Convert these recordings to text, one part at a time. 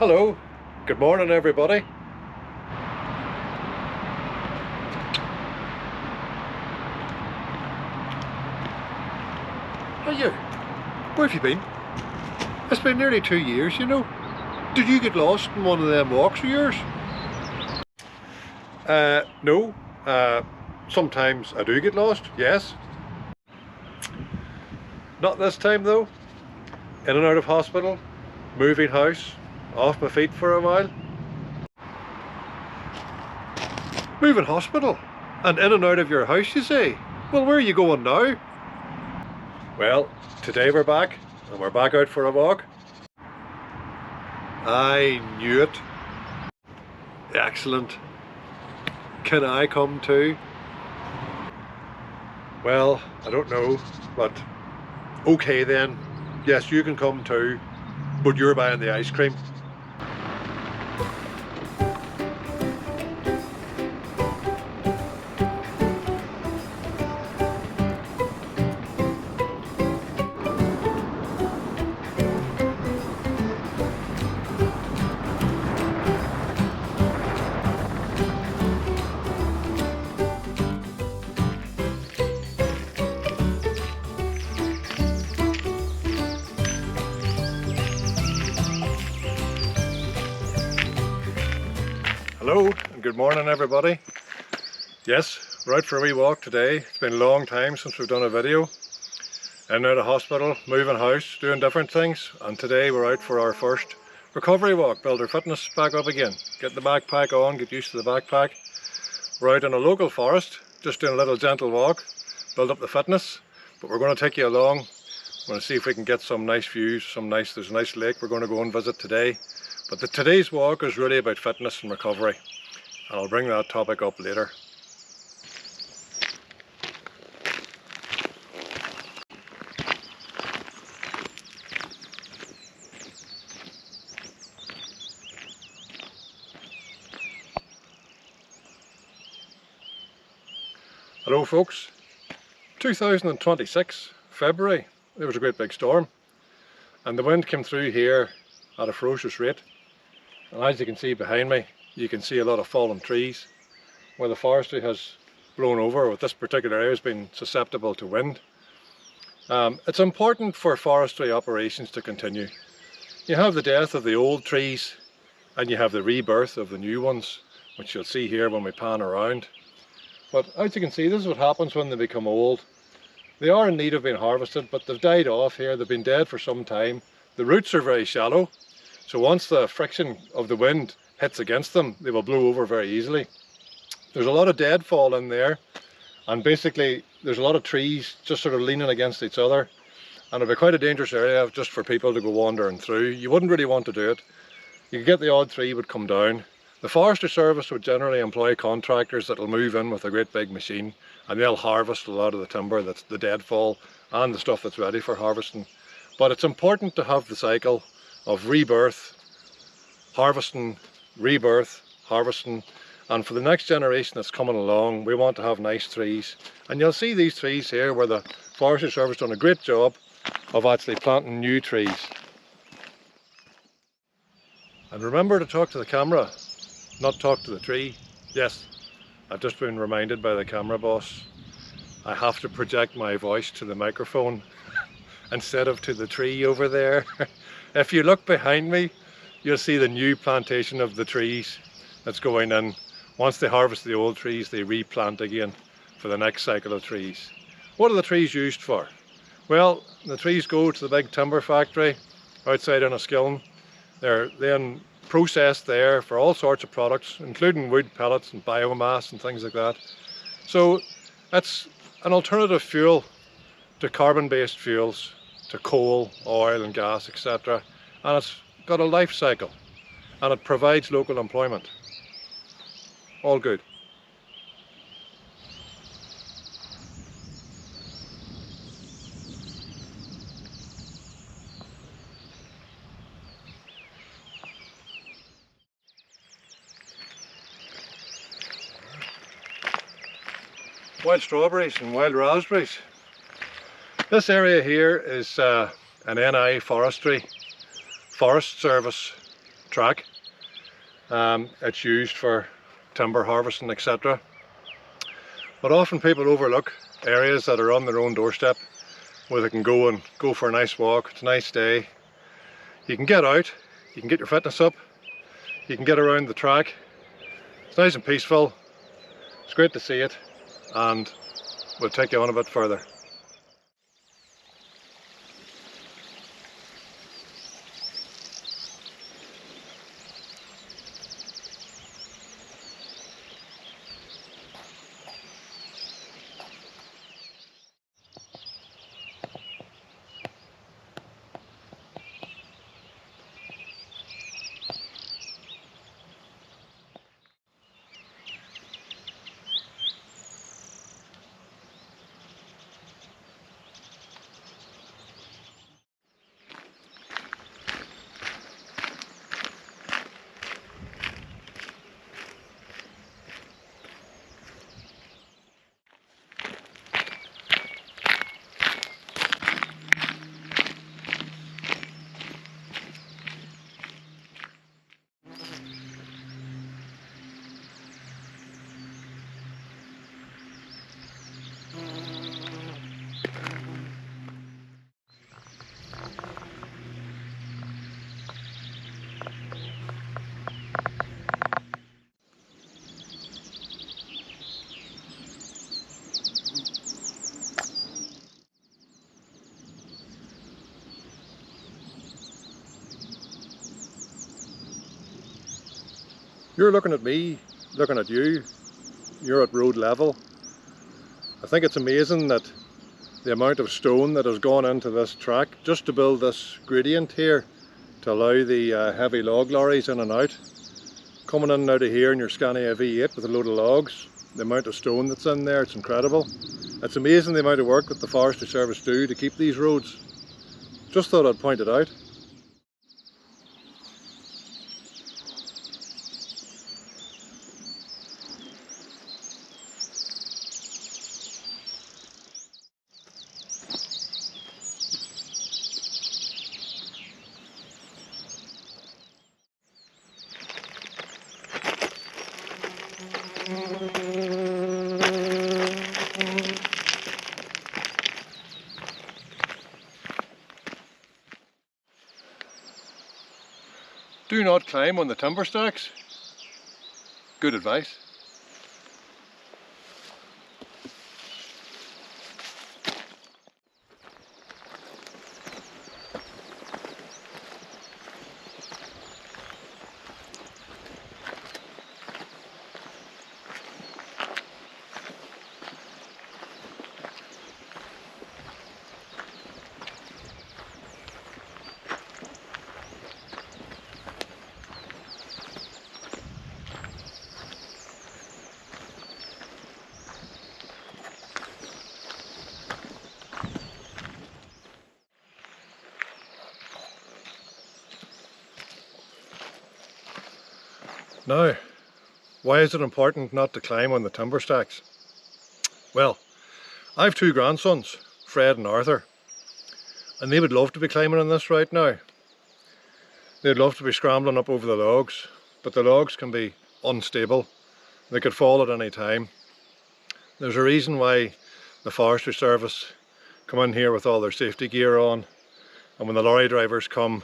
Hello, good morning everybody. How are you? Where have you been? It's been nearly 2 years, you know. Did you get lost in one of them walks of yours? No. Sometimes I do get lost, yes. Not this time though. In and out of hospital, moving house, off my feet for a while. Moving hospital? And in and out of your house, you say? Well, where are you going now? Well, today we're back, and we're back out for a walk. I knew it. Excellent. Can I come too? Well, I don't know, but okay then. Yes, you can come too, but you're buying the ice cream. Hello and good morning everybody. Yes, we're out for a wee walk today. It's been a long time since we've done a video. In and out of hospital, moving house, doing different things, and today we're out for our first recovery walk, build our fitness back up again. Get the backpack on, get used to the backpack. We're out in a local forest, just doing a little gentle walk, build up the fitness, but we're going to take you along. We're going to see if we can get some nice views, there's a nice lake we're going to go and visit today. But today's walk is really about fitness and recovery, and I'll bring that topic up later. Hello folks, 2026, February, there was a great big storm and the wind came through here at a ferocious rate, and as you can see behind me, you can see a lot of fallen trees where the forestry has blown over, with this particular area has been susceptible to wind. It's important for forestry operations to continue. You have the death of the old trees and you have the rebirth of the new ones, which you'll see here when we pan around. But as you can see, this is what happens when they become old. They are in need of being harvested, but they've died off here. They've been dead for some time. The roots are very shallow, so once the friction of the wind hits against them, they will blow over very easily. There's a lot of deadfall in there, and basically there's a lot of trees just sort of leaning against each other, and it'll be quite a dangerous area just for people to go wandering through. You wouldn't really want to do it. You could get the odd tree would come down. The Forestry Service would generally employ contractors that will move in with a great big machine, and they'll harvest a lot of the timber that's the deadfall and the stuff that's ready for harvesting. But it's important to have the cycle of rebirth, harvesting, rebirth, harvesting, and for the next generation that's coming along, we want to have nice trees. And you'll see these trees here where the Forestry Service done a great job of actually planting new trees. And remember to talk to the camera, not talk to the tree. Yes, I've just been reminded by the camera boss. I have to project my voice to the microphone instead of to the tree over there. If you look behind me, you'll see the new plantation of the trees that's going in. Once they harvest the old trees, they replant again for the next cycle of trees. What are the trees used for? Well, the trees go to the big timber factory outside Enniskillen. They're then processed there for all sorts of products, including wood pellets and biomass and things like that. So it's an alternative fuel to carbon-based fuels, to coal, oil and gas, etc. And it's got a life cycle and it provides local employment. All good. Wild strawberries and wild raspberries. This area here is an NI Forest Service track. It's used for timber harvesting, etc. But often people overlook areas that are on their own doorstep where they can go for a nice walk. It's a nice day. You can get out, you can get your fitness up, you can get around the track. It's nice and peaceful. It's great to see it, and we'll take you on a bit further. You're looking at me, looking at you, you're at road level. I think it's amazing that the amount of stone that has gone into this track just to build this gradient here to allow the heavy log lorries in and out. Coming in and out of here in your Scania V8 with a load of logs, the amount of stone that's in there, it's incredible. It's amazing the amount of work that the Forestry Service do to keep these roads. Just thought I'd point it out. Do not climb on the timber stacks. Good advice. Now, why is it important not to climb on the timber stacks? Well, I have two grandsons, Fred and Arthur, and they would love to be climbing on this right now. They'd love to be scrambling up over the logs, but the logs can be unstable. They could fall at any time. There's a reason why the Forestry Service come in here with all their safety gear on, and when the lorry drivers come,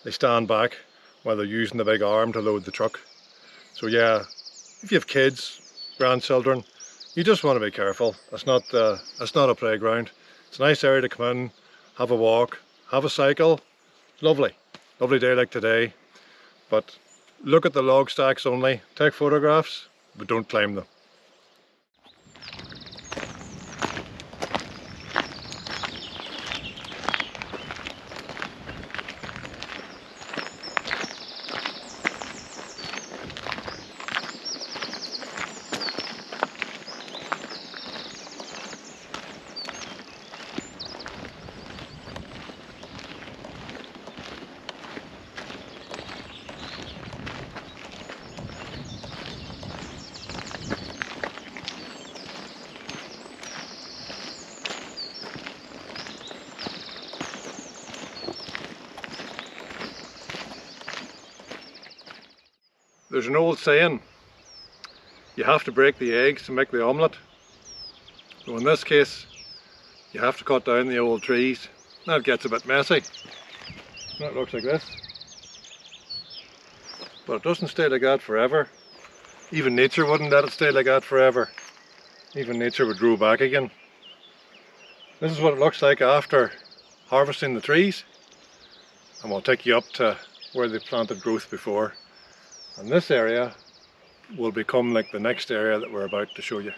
they stand back while they're using the big arm to load the truck. So yeah, if you have kids, grandchildren, you just want to be careful. It's not a playground. It's a nice area to come in, have a walk, have a cycle. Lovely day like today. But look at the log stacks only, take photographs, but don't climb them. There's an old saying, you have to break the eggs to make the omelette. So in this case, you have to cut down the old trees. That gets a bit messy. That looks like this. But it doesn't stay like that forever. Even nature wouldn't let it stay like that forever. Even nature would grow back again. This is what it looks like after harvesting the trees. And we'll take you up to where they planted growth before. And this area will become like the next area that we're about to show you.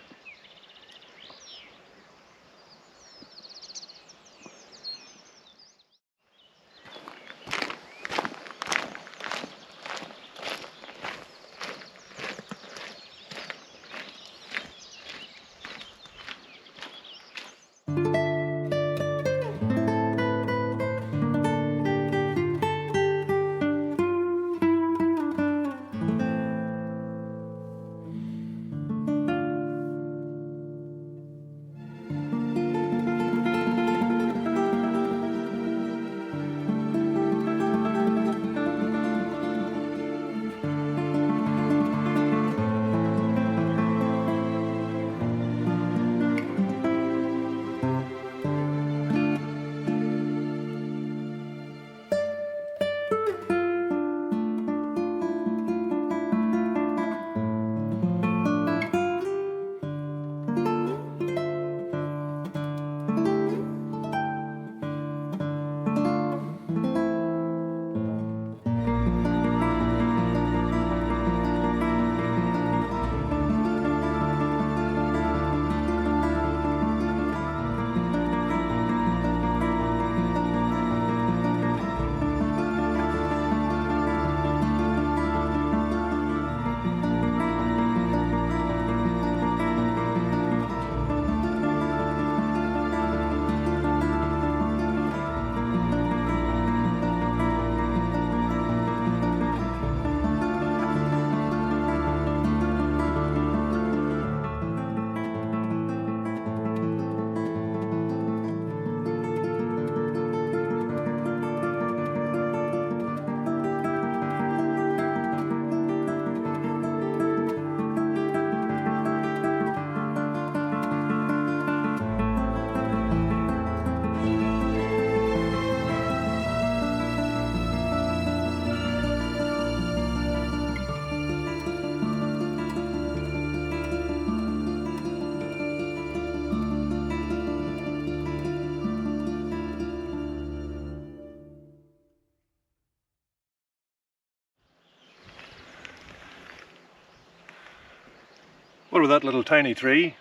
What about that little tiny tree?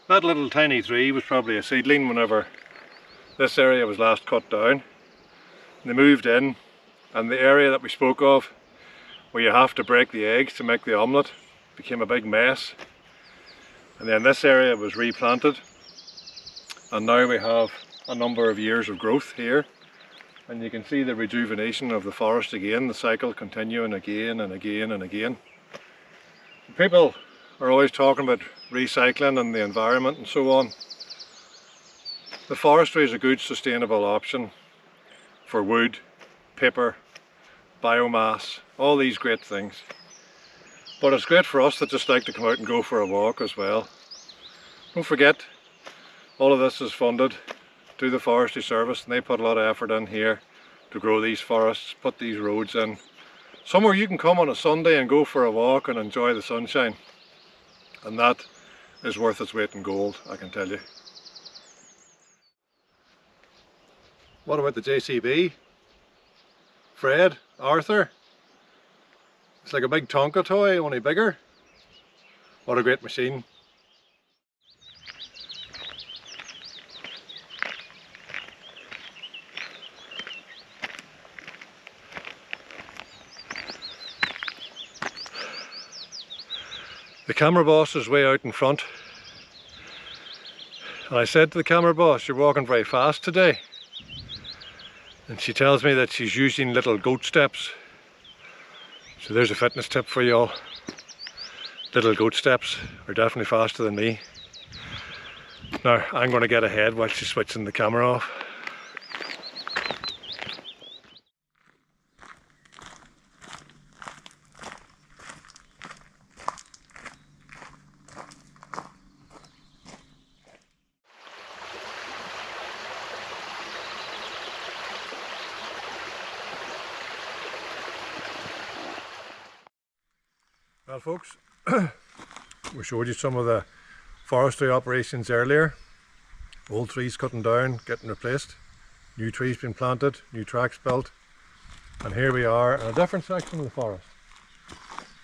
That little tiny tree was probably a seedling whenever this area was last cut down. They moved in, and the area that we spoke of where you have to break the eggs to make the omelette became a big mess. And then this area was replanted, and now we have a number of years of growth here, and you can see the rejuvenation of the forest again, the cycle continuing again and again and again. People are always talking about recycling and the environment and so on. The forestry is a good sustainable option for wood, paper, biomass, all these great things. But it's great for us that just like to come out and go for a walk as well. Don't forget, all of this is funded through the Forestry Service, and they put a lot of effort in here to grow these forests, put these roads in. Somewhere you can come on a Sunday and go for a walk and enjoy the sunshine. And that is worth its weight in gold, I can tell you. What about the JCB? Fred? Arthur? It's like a big Tonka toy, only bigger. What a great machine. The camera boss is way out in front. And I said to the camera boss, "You're walking very fast today." And she tells me that she's using little goat steps. So there's a fitness tip for you all. Little goat steps are definitely faster than me. Now I'm going to get ahead while she's switching the camera off. Well folks, we showed you some of the forestry operations earlier. Old trees cutting down, getting replaced, new trees being planted, new tracks built, and here we are in a different section of the forest.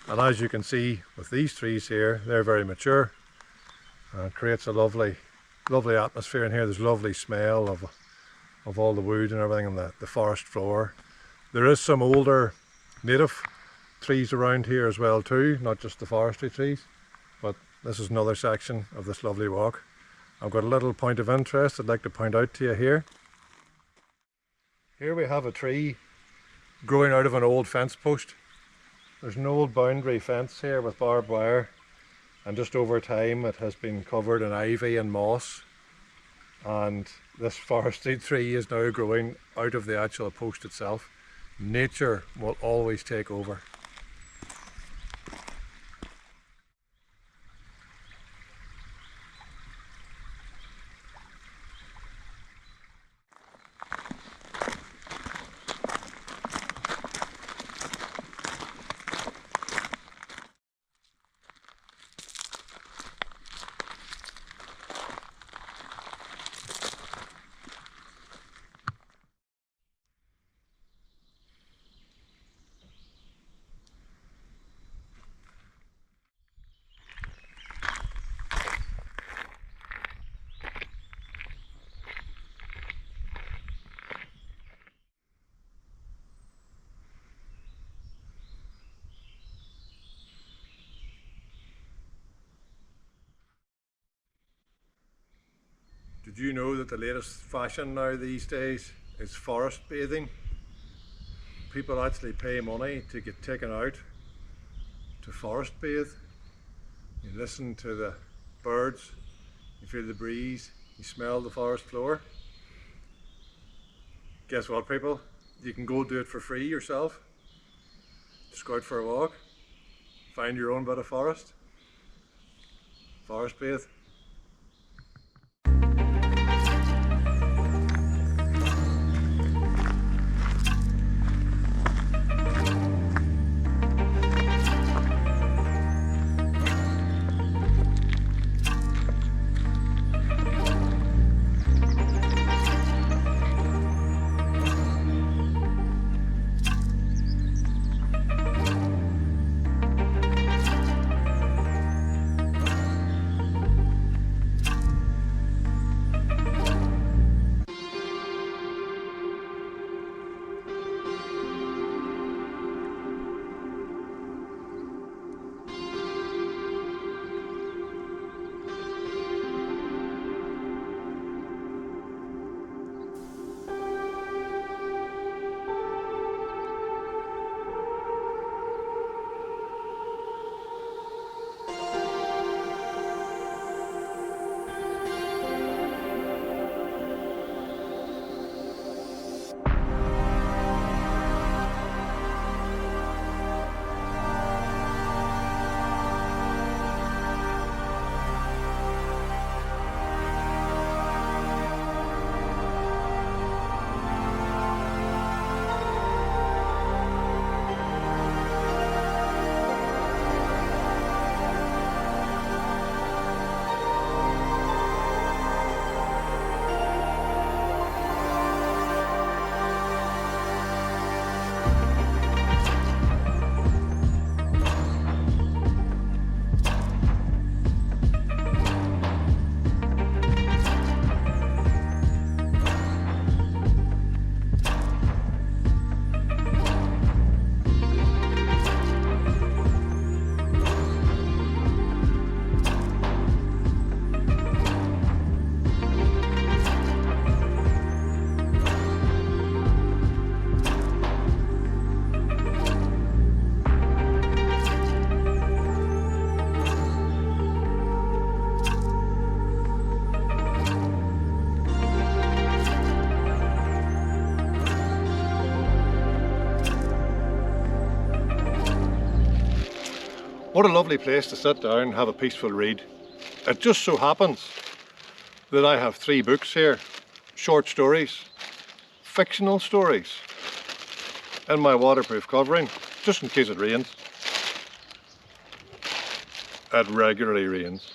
And as you can see with these trees here, they're very mature and it creates a lovely atmosphere in here. There's lovely smell of all the wood and everything on the forest floor. There is some older native trees around here as well too, not just the forestry trees, but this is another section of this lovely walk. I've got a little point of interest I'd like to point out to you here. Here we have a tree growing out of an old fence post. There's an old boundary fence here with barbed wire, and just over time it has been covered in ivy and moss, and this forestry tree is now growing out of the actual post itself. Nature will always take over. Did you know that the latest fashion now these days is forest bathing? People actually pay money to get taken out to forest bathe. You listen to the birds, you feel the breeze, you smell the forest floor. Guess what people? You can go do it for free yourself. Just go out for a walk, find your own bit of forest bathe. What a lovely place to sit down and have a peaceful read. It just so happens that I have 3 books here, short stories, fictional stories, in my waterproof covering, just in case it rains. it regularly rains.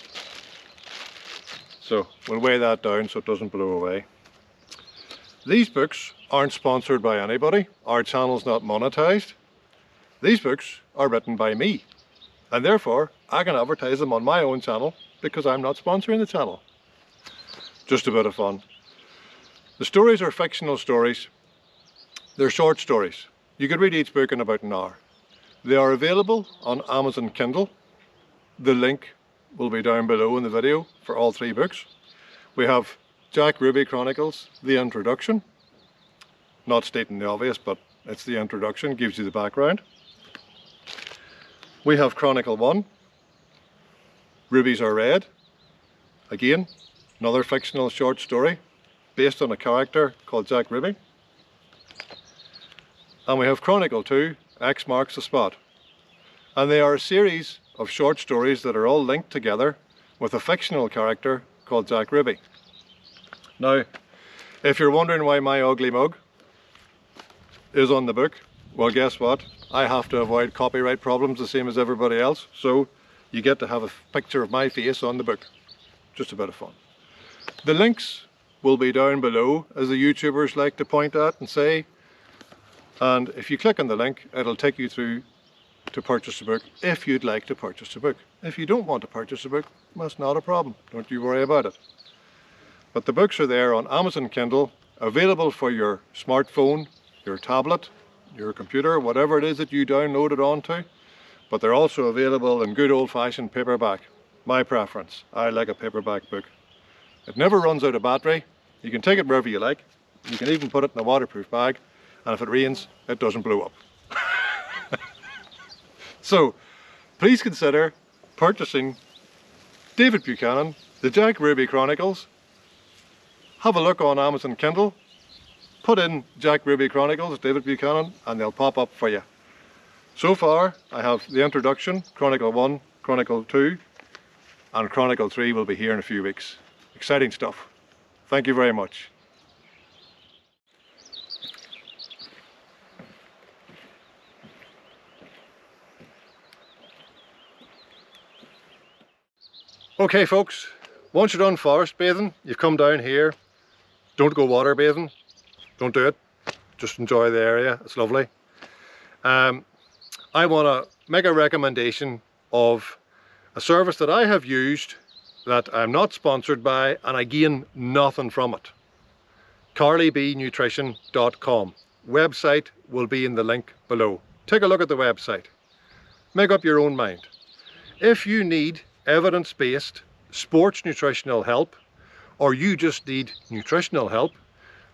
So we'll weigh that down so it doesn't blow away. These books aren't sponsored by anybody. Our channel's not monetized. These books are written by me, and therefore I can advertise them on my own channel because I'm not sponsoring the channel. Just a bit of fun. The stories are fictional stories. They're short stories. You could read each book in about an hour. They are available on Amazon Kindle. The link will be down below in the video for all 3 books. We have Jack Ruby Chronicles, the introduction. Not stating the obvious, but it's the introduction, gives you the background. We have Chronicle 1, Rubies Are Red. Again, another fictional short story based on a character called Jack Ruby. And we have Chronicle 2, X Marks the Spot. And they are a series of short stories that are all linked together with a fictional character called Jack Ruby. Now, if you're wondering why my ugly mug is on the book, well, guess what? I have to avoid copyright problems the same as everybody else, so you get to have a picture of my face on the book. Just a bit of fun. The links will be down below, as the YouTubers like to point at and say, and if you click on the link, it'll take you through to purchase the book if you'd like to purchase the book. If you don't want to purchase the book, that's not a problem. Don't you worry about it. But the books are there on Amazon Kindle, available for your smartphone, your tablet, your computer, whatever it is that you download it onto. But they're also available in good old-fashioned paperback. My preference. I like a paperback book. It never runs out of battery. You can take it wherever you like. You can even put it in a waterproof bag, and if it rains, it doesn't blow up. So, please consider purchasing David Buchanan, the Jack Ruby Chronicles. Have a look on Amazon Kindle, put in Jack Ruby Chronicles, David Buchanan, and they'll pop up for you. So far, I have the introduction, Chronicle 1, Chronicle 2, and Chronicle 3 will be here in a few weeks. Exciting stuff. Thank you very much. Okay folks, once you're done forest bathing, you've come down here. Don't go water bathing. Don't do it. Just enjoy the area. It's lovely. I want to make a recommendation of a service that I have used that I'm not sponsored by, and I gain nothing from it. carlybnutrition.com. Website will be in the link below. Take a look at the website. Make up your own mind. If you need evidence-based sports nutritional help, or you just need nutritional help,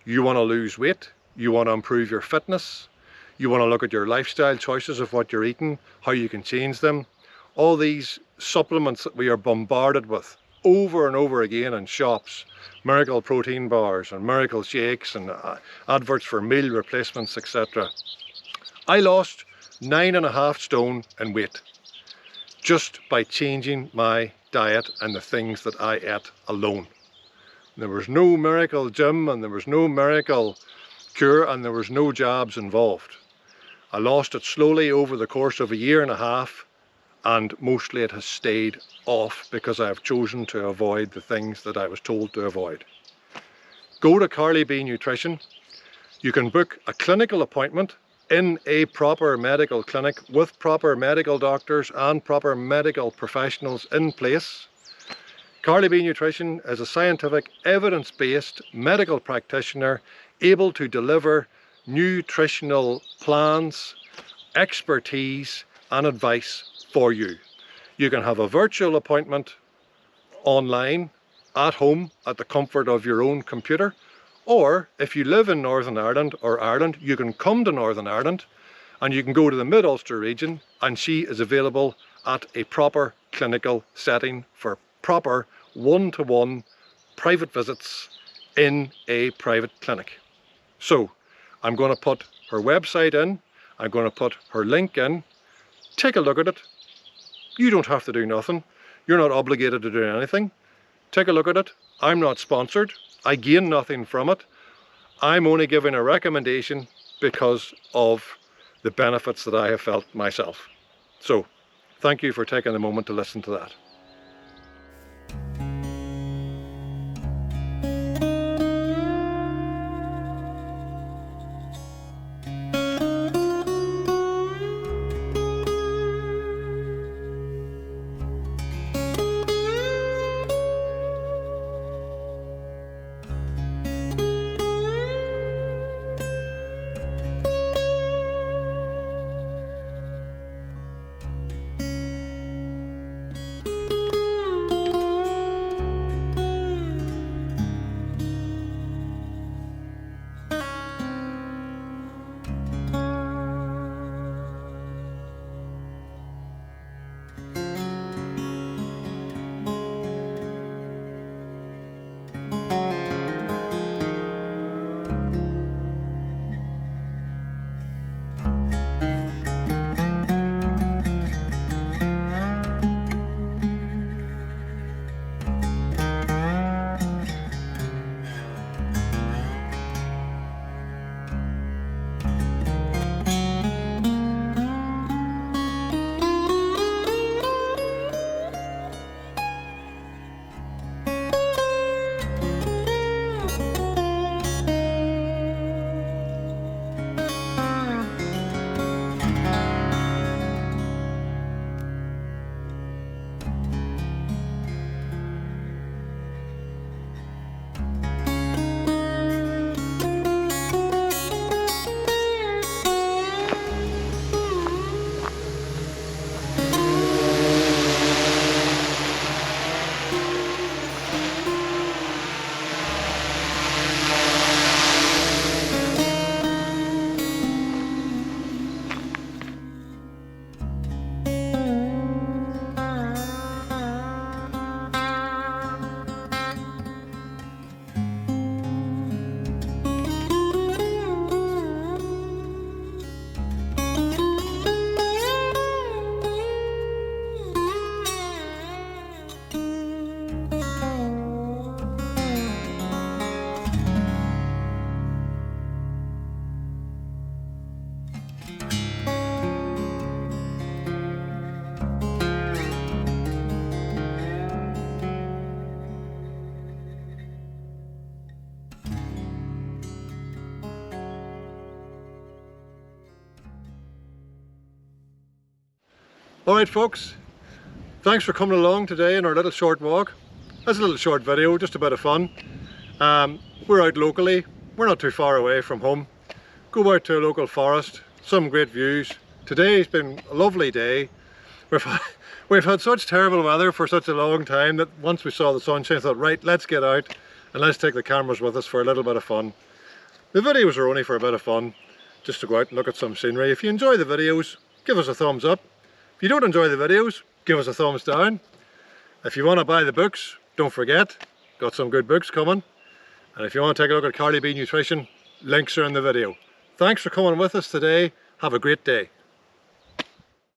you want to lose weight, you want to improve your fitness, you want to look at your lifestyle choices of what you're eating, how you can change them, all these supplements that we are bombarded with over and over again in shops, miracle protein bars and miracle shakes and adverts for meal replacements, etc. I lost 9.5 stone in weight just by changing my diet and the things that I ate alone. There was no miracle gym, and there was no miracle cure, and there was no jabs involved. I lost it slowly over the course of 1.5 years, and mostly it has stayed off because I have chosen to avoid the things that I was told to avoid. Go to Carly B Nutrition. You can book a clinical appointment in a proper medical clinic with proper medical doctors and proper medical professionals in place. Carly B Nutrition is a scientific, evidence-based medical practitioner able to deliver nutritional plans, expertise and advice for you. You can have a virtual appointment online, at home, at the comfort of your own computer, or if you live in Northern Ireland or Ireland, you can come to Northern Ireland and you can go to the Mid-Ulster region, and she is available at a proper clinical setting for proper one-to-one private visits in a private clinic. So I'm going to put her website in, I'm going to put her link in. Take a look at it. You don't have to do nothing. You're not obligated to do anything. Take a look at it. I'm not sponsored. I gain nothing from it. I'm only giving a recommendation because of the benefits that I have felt myself. So Thank you for taking a moment to listen to that. Alright folks, thanks for coming along today in our little short walk. That's a little short video, just a bit of fun. We're out locally, we're not too far away from home. Go out to a local forest, some great views. Today's been a lovely day. We've had such terrible weather for such a long time that once we saw the sunshine I thought, right, let's get out and let's take the cameras with us for a little bit of fun. The videos are only for a bit of fun, just to go out and look at some scenery. If you enjoy the videos, give us a thumbs up. If you don't enjoy the videos, give us a thumbs down. If you want to buy the books, don't forget, got some good books coming. And if you want to take a look at Carly B Nutrition, links are in the video. Thanks for coming with us today. Have a great day.